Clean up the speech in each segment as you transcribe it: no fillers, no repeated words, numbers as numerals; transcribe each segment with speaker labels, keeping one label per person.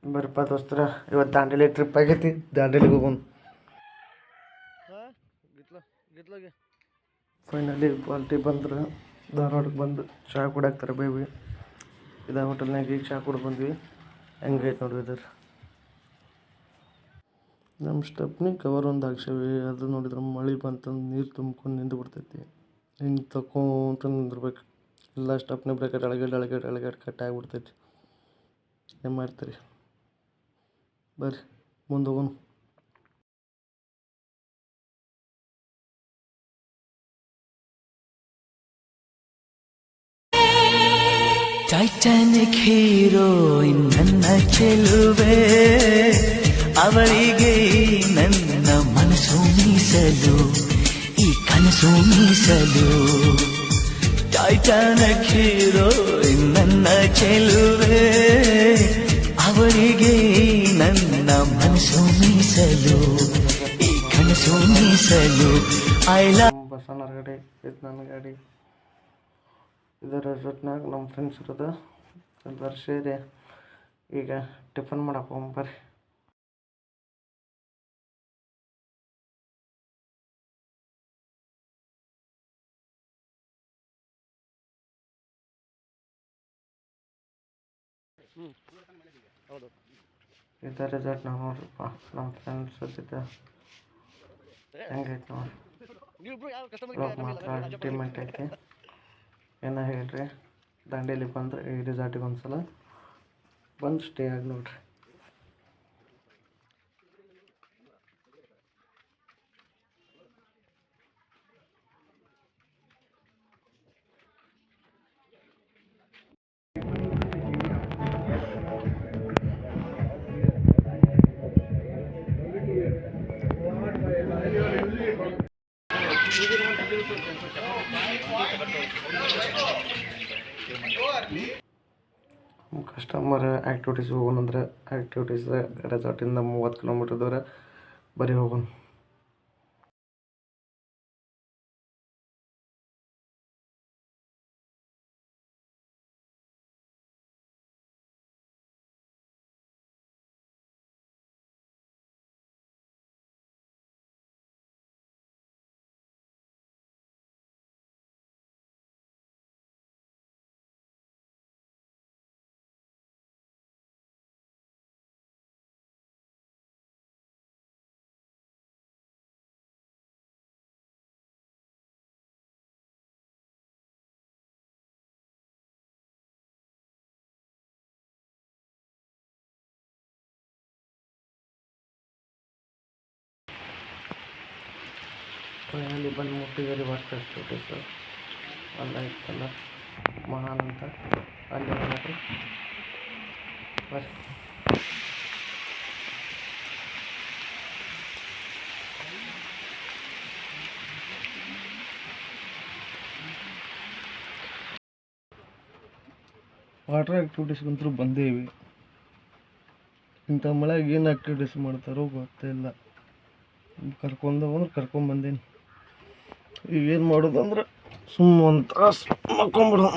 Speaker 1: ಬರ್ರಿಪ್ಪ ದೋಸ್ತರ, ಇವತ್ತು ದಾಂಡೇಲಿ ಟ್ರಿಪ್ ಆಗೈತಿ. ದಾಂಡೇಲಿಗೆ ಹೋಗೋಣ. ಫೈನಲಿ ಕ್ವಾಲಿಟಿ ಬಂದ್ರೆ ಧಾರವಾಡಕ್ಕೆ ಬಂದು ಚಹಾ ಕುಡಿಯಾಕ್ತಾರೆ ಬೇಬಿ. ಇದೇ ಹೋಟೆಲ್ನಾಗ ಈಗ ಚಹಾ ಕುಡ್ದು ಬಂದ್ವಿ. ಹೆಂಗೈತೆ ನೋಡ್ರಿ ಇದ್ರ ನಮ್ಮ ಸ್ಟೆಪ್ನಿ ಕವರ್ ಒಂದು ಹಾಕ್ಸೇವಿ. ಅದು ನೋಡಿದ್ರೆ ಮಳೆ ಬಂತಂದು ನೀರು ತುಂಬ್ಕೊಂಡು ನಿಂತು ಬಿಡ್ತೈತಿ. ಹಿಂಗೆ ತಕ್ಕೊಂತ ನಿಂದಿರ್ಬೇಕು. ಎಲ್ಲ ಸ್ಟೆಪ್ನಿ ಬ್ರೇಕರ್ ಎಳಗಡೆ ಕಟ್ ಆಗಿಬಿಡ್ತೈತಿ. ಏನು ಮಾಡ್ತೀರಿ? ಬರ್ರಿ ಮುಂದೆ ಹೋಗೋಣ.
Speaker 2: ಟೈಟಾನಿಕ್ ಹೀರೋಯಿನ್ ನನ್ನ ಚೆಲುವೆ, ಅವಳಿಗೆ ನನ್ನ ಮನಸ್ಸು ಮೀಸಲು, ಈ ಕನಸು ಮೀಸಲು. ಟೈಟಾನಿಕ್ ಹೀರೋಯಿನ್ ನನ್ನ ಚೆಲುವೆ, ಅವಳಿಗೆ ನನ್ನ ಮನಸ್ಸು ಮೀಸಲು, ಈ ಕನಸು ಮೀಸಲು.
Speaker 1: ಬಸವನ ಗಾಡಿ ಇದು ನನ್ನ ಗಾಡಿ. ಇದು ರೆಸಾರ್ಟ್ನಾಗ ನಮ್ಮ ಫ್ರೆಂಡ್ಸ್ ಇರೋದು. ಎಲ್ಲರೂ ಸೇರಿ ಈಗ ಟಿಫನ್ ಮಾಡಕ್ಕೆ ಹೋಗ್ಬರ್ರಿ. ಇದು ರೆಸಾರ್ಟ್ನಾಗ ನೋಡ್ರಿಪ್ಪ, ನಮ್ಮ ಫ್ರೆಂಡ್ಸ್ ಜೊತೆ ಹೆಂಗೈತೆ ನೋಡಿ. ಮಾತ್ರ ಅಲ್ಟಿಮೇಟ್ ಐತಿ. ಏನೋ ಹೇಳ್ರಿ, ದಾಂಡೇಲಿ ಬಂದ್ರೆ ಈ ರೆಸಾರ್ಟಿಗೆ ಒಂದ್ಸಲ ಬಂದು ಸ್ಟೇ ಆಗಿ ನೋಡ್ರಿ. ಕಸ್ಟಮರ್ ಆ್ಯಕ್ಟಿವಿಟೀಸ್ ಹೋಗೋಣಂದ್ರೆ ಆ್ಯಕ್ಟಿವಿಟೀಸ್ ರೆಸಾರ್ಟಿಂದ 30 ಕಿಲೋಮೀಟರ್ ದೂರ ಬರೀ ಹೋಗೋಣ. ಫೈನಲಿ ಬಂದು ಮುಟ್ಟಿದರೆ ವರ್ಕ್ ಆ್ಯಕ್ಟಿವಿಟೀಸ್ ಅಲ್ಲ ಇತ್ತಲ್ಲ ಮಹಾನ್ ಅಂತ ಅಲ್ಲಿ ನೋಡ್ರಿ. ಬರ್ರಿ. ವಾಟರ್ ಆ್ಯಕ್ಟಿವಿಟೀಸ್ಗಂತೂ ಬಂದೇವಿ. ಇಂಥ ಮಳೆಗೆ ಏನು ಆ್ಯಕ್ಟಿವಿಟೀಸ್ ಮಾಡ್ತಾರೋ ಗೊತ್ತಿಲ್ಲ. ಕರ್ಕೊಂಬಂದೇನಿ. ಈಗ ಏನು ಮಾಡೋದು ಅಂದ್ರೆ ಸುಮ್ಮ ಒಂದು ತಾಸು ಮಕ್ಕೊಂಬಿಡು.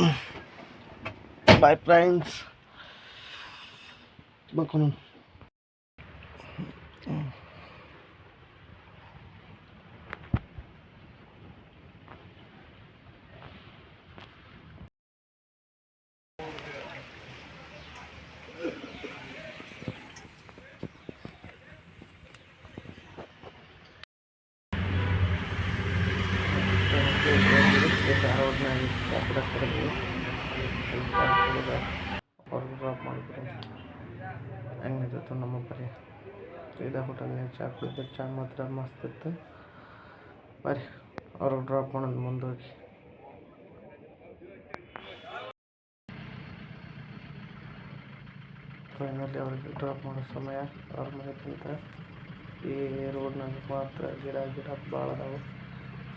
Speaker 1: ಬಾಯ್ ಫ್ರೆಂಡ್ಸ್, ಮಕ್ಕೊಂಡು ಅವ್ರಿಗೆ ಡ್ರಾಪ್ ಮಾಡಿಬಿಡಿ. ಹೆಂಗಿತ್ತು ನಮ್ಮ ಬರೀ ಇದೇ ಹೋಟೆಲ್ನಾಗ ಚಹಾ ಕುಡಿದ್ರೆ ಚಹಾ ಮಾತ್ರ ಮಸ್ತ್ ಇತ್ತು. ಬರ್ರಿ ಅವ್ರಿಗೆ ಡ್ರಾಪ್ ಮಾಡೋದು ಮುಂದೋಗಿ. ಫೈನಲಿ ಅವ್ರಿಗೆ ಡ್ರಾಪ್ ಮಾಡೋ ಸಮಯ. ಅವ್ರ ಮನೆಗಿಂತ ಈ ರೋಡ್ನಾಗ ಮಾತ್ರ ಗಿಡ ಭಾಳ ಅದಾವೆ.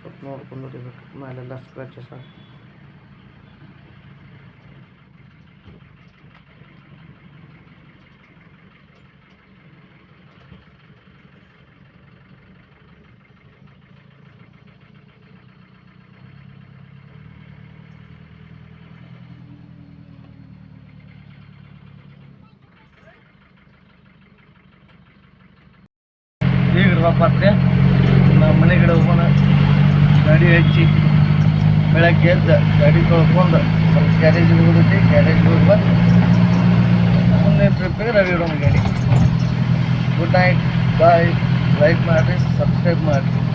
Speaker 1: ಸ್ವಲ್ಪ ನೋಡ್ಕೊಂಡು ಹೊಡಿಬೇಕು. ಮೇಲೆಲ್ಲ ಸ್ಕ್ರಾಚಸ್ ಆಗಿ ಇಡ್ರಪ್ಪ ಅಂದ್ರೆ ನಮ್ಮ ಮನೆ ಕಡೆ ಹೋಗೋಣ. ಗಾಡಿ ಹಚ್ಚಿ ಬೆಳಗ್ಗೆ ಎದ್ದು ಗಾಡಿ ತೊಳ್ಕೊಂಡು ಸ್ವಲ್ಪ ಗ್ಯಾರೇಜಿಗೆ ಹೋಗುತ್ತೆ. ಗ್ಯಾರೇಜಿಗೆ ಹೋಗಿ ಬಂದು ಮುಂದೆ ಟ್ರಿಪ್ಪಿಗೆ ರೆಡಿ ಇಡೋಣ ಗಾಡಿ. ಗುಡ್ ನೈಟ್, ಬಾಯ್. ಲೈಕ್ ಮಾಡಿರಿ, ಸಬ್ಸ್ಕ್ರೈಬ್ ಮಾಡಿರಿ.